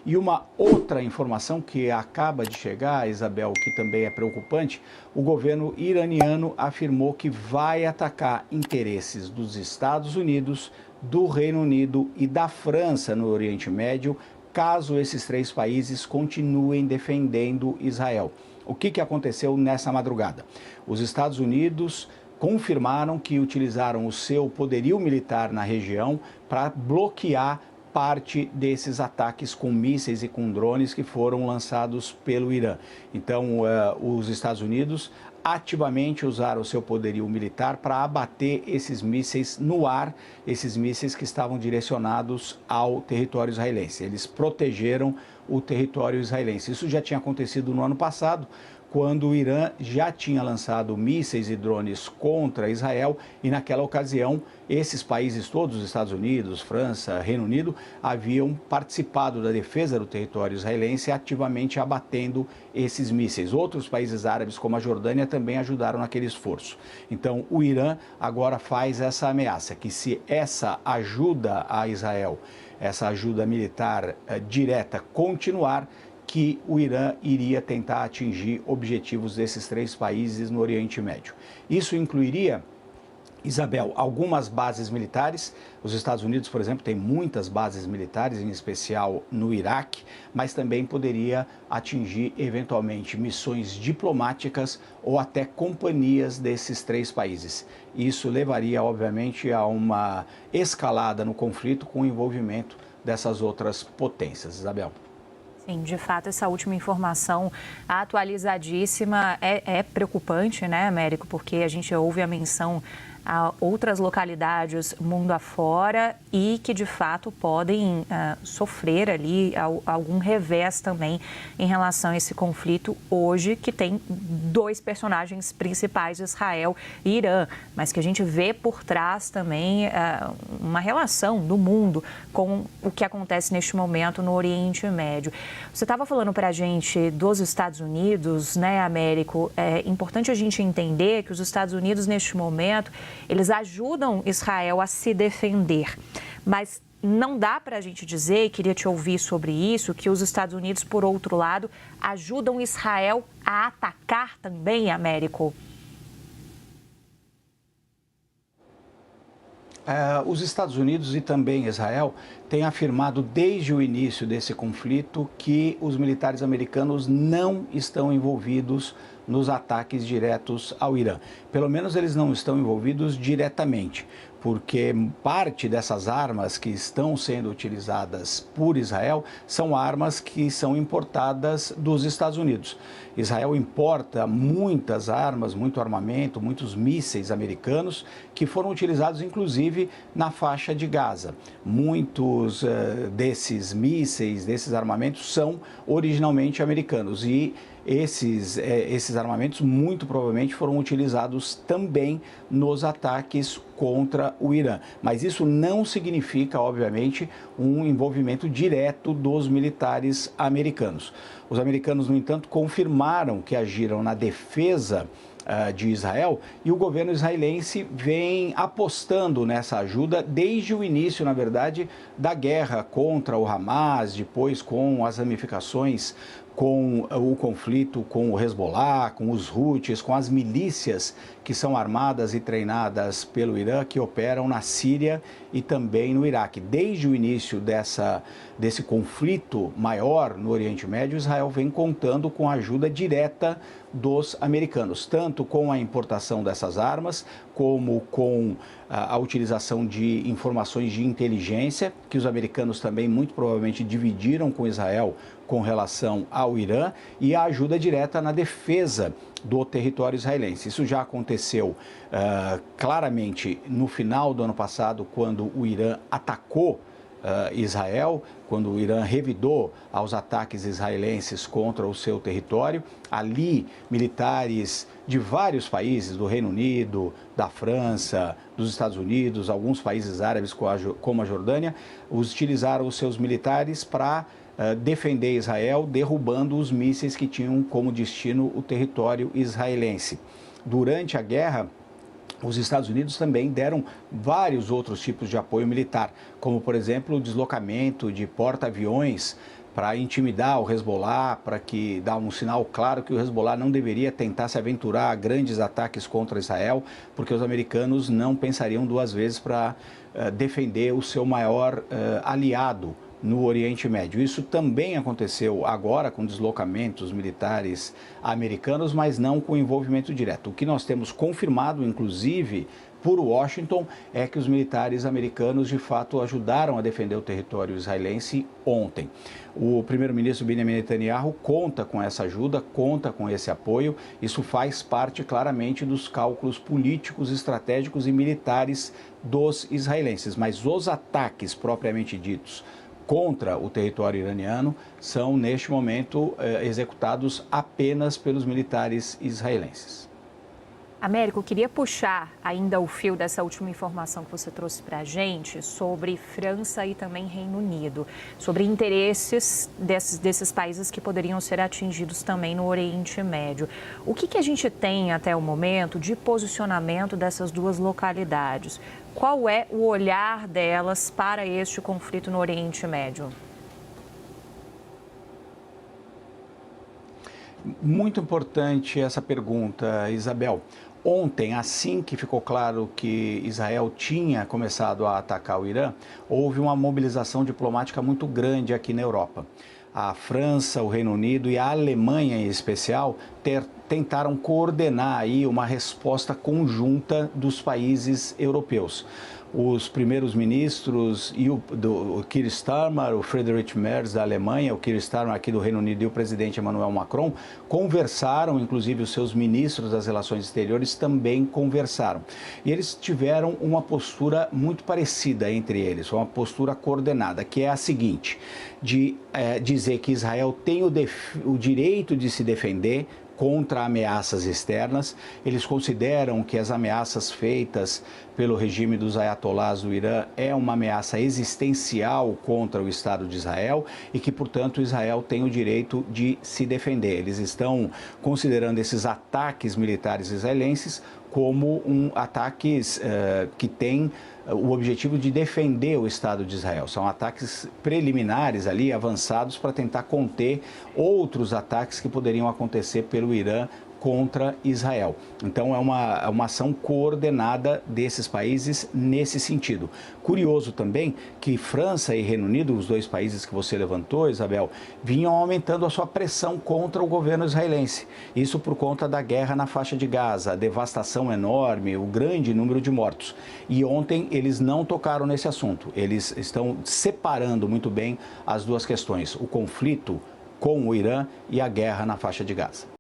E uma outra informação que acaba de chegar, Isabel, que também é preocupante, o governo iraniano afirmou que vai atacar interesses dos Estados Unidos, do Reino Unido e da França no Oriente Médio, caso esses três países continuem defendendo Israel. O que aconteceu nessa madrugada? Os Estados Unidos confirmaram que utilizaram o seu poderio militar na região para bloquear parte desses ataques com mísseis e com drones que foram lançados pelo Irã. Então, os Estados Unidos ativamente usaram o seu poderio militar para abater esses mísseis no ar, esses mísseis que estavam direcionados ao território israelense. Eles protegeram o território israelense. Isso já tinha acontecido no ano passado, quando o Irã já tinha lançado mísseis e drones contra Israel, e naquela ocasião esses países todos, Estados Unidos, França, Reino Unido, haviam participado da defesa do território israelense, ativamente abatendo esses mísseis. Outros países árabes, como a Jordânia, também ajudaram naquele esforço. Então, o Irã agora faz essa ameaça, que se essa ajuda a Israel, essa ajuda militar direta continuar, que o Irã iria tentar atingir objetivos desses três países no Oriente Médio. Isso incluiria, Isabel, algumas bases militares. Os Estados Unidos, por exemplo, tem muitas bases militares, em especial no Iraque, mas também poderia atingir, eventualmente, missões diplomáticas ou até companhias desses três países. Isso levaria, obviamente, a uma escalada no conflito com o envolvimento dessas outras potências. Isabel. Sim, de fato, essa última informação atualizadíssima é preocupante, né, Américo? Porque a gente ouve a menção a outras localidades mundo afora e que, de fato, podem sofrer ali algum revés também em relação a esse conflito hoje, que tem dois personagens principais, Israel e Irã, mas que a gente vê por trás também uma relação do mundo com o que acontece neste momento no Oriente Médio. Você estava falando para a gente dos Estados Unidos, né, Américo? É importante a gente entender que os Estados Unidos, neste momento, eles ajudam Israel a se defender, mas não dá para a gente dizer, e queria te ouvir sobre isso, que os Estados Unidos, por outro lado, ajudam Israel a atacar também, Américo? Os Estados Unidos e também Israel têm afirmado desde o início desse conflito que os militares americanos não estão envolvidos nos ataques diretos ao Irã. Pelo menos eles não estão envolvidos diretamente, porque parte dessas armas que estão sendo utilizadas por Israel são armas que são importadas dos Estados Unidos. Israel importa muitas armas, muito armamento, muitos mísseis americanos que foram utilizados inclusive na faixa de Gaza. Muitos desses mísseis, desses armamentos são originalmente americanos e esses armamentos muito provavelmente foram utilizados também nos ataques contra o Irã. Mas isso não significa, obviamente, um envolvimento direto dos militares americanos. Os americanos, no entanto, confirmaram que agiram na defesa de Israel, e o governo israelense vem apostando nessa ajuda desde o início, na verdade, da guerra contra o Hamas, depois com as ramificações com o conflito com o Hezbollah, com os Houthis, com as milícias que são armadas e treinadas pelo Irã, que operam na Síria e também no Iraque. Desde o início desse conflito maior no Oriente Médio, Israel vem contando com a ajuda direta dos americanos, tanto com a importação dessas armas, como com a utilização de informações de inteligência, que os americanos também muito provavelmente dividiram com Israel com relação ao Irã, e a ajuda direta na defesa do território israelense. Isso já aconteceu claramente no final do ano passado, quando o Irã atacou Israel, quando o Irã revidou aos ataques israelenses contra o seu território. Ali, militares de vários países, do Reino Unido, da França, dos Estados Unidos, alguns países árabes como a Jordânia, utilizaram os seus militares para defender Israel, derrubando os mísseis que tinham como destino o território israelense. Durante a guerra, os Estados Unidos também deram vários outros tipos de apoio militar, como, por exemplo, o deslocamento de porta-aviões para intimidar o Hezbollah, para que dar um sinal claro que o Hezbollah não deveria tentar se aventurar a grandes ataques contra Israel, porque os americanos não pensariam duas vezes para defender o seu maior aliado no Oriente Médio. Isso também aconteceu agora com deslocamentos militares americanos, mas não com envolvimento direto. O que nós temos confirmado, inclusive, por Washington, é que os militares americanos, de fato, ajudaram a defender o território israelense ontem. O primeiro-ministro Benjamin Netanyahu conta com essa ajuda, conta com esse apoio. Isso faz parte, claramente, dos cálculos políticos, estratégicos e militares dos israelenses. Mas os ataques, propriamente ditos, contra o território iraniano são, neste momento, executados apenas pelos militares israelenses. Américo, eu queria puxar ainda o fio dessa última informação que você trouxe para a gente sobre França e também Reino Unido, sobre interesses desses países que poderiam ser atingidos também no Oriente Médio. O que a gente tem até o momento de posicionamento dessas duas localidades? Qual é o olhar delas para este conflito no Oriente Médio? Muito importante essa pergunta, Isabel. Ontem, assim que ficou claro que Israel tinha começado a atacar o Irã, houve uma mobilização diplomática muito grande aqui na Europa. A França, o Reino Unido e a Alemanha, em especial, tentaram coordenar aí uma resposta conjunta dos países europeus. Os primeiros ministros e o Keir Starmer, o Friedrich Merz da Alemanha, o Keir Starmer aqui do Reino Unido e o presidente Emmanuel Macron conversaram, inclusive os seus ministros das relações exteriores também conversaram. E eles tiveram uma postura muito parecida entre eles, uma postura coordenada, que é a seguinte, de dizer que Israel tem o direito de se defender contra ameaças externas. Eles consideram que as ameaças feitas pelo regime dos ayatolás do Irã é uma ameaça existencial contra o Estado de Israel e que, portanto, Israel tem o direito de se defender. Eles estão considerando esses ataques militares israelenses como ataques que têm o objetivo de defender o Estado de Israel. São ataques preliminares ali, avançados, para tentar conter outros ataques que poderiam acontecer pelo Irã contra Israel. Então é uma ação coordenada desses países nesse sentido. Curioso também que França e Reino Unido, os dois países que você levantou, Isabel, vinham aumentando a sua pressão contra o governo israelense. Isso por conta da guerra na faixa de Gaza, a devastação enorme, o grande número de mortos. E ontem eles não tocaram nesse assunto. Eles estão separando muito bem as duas questões, o conflito com o Irã e a guerra na faixa de Gaza.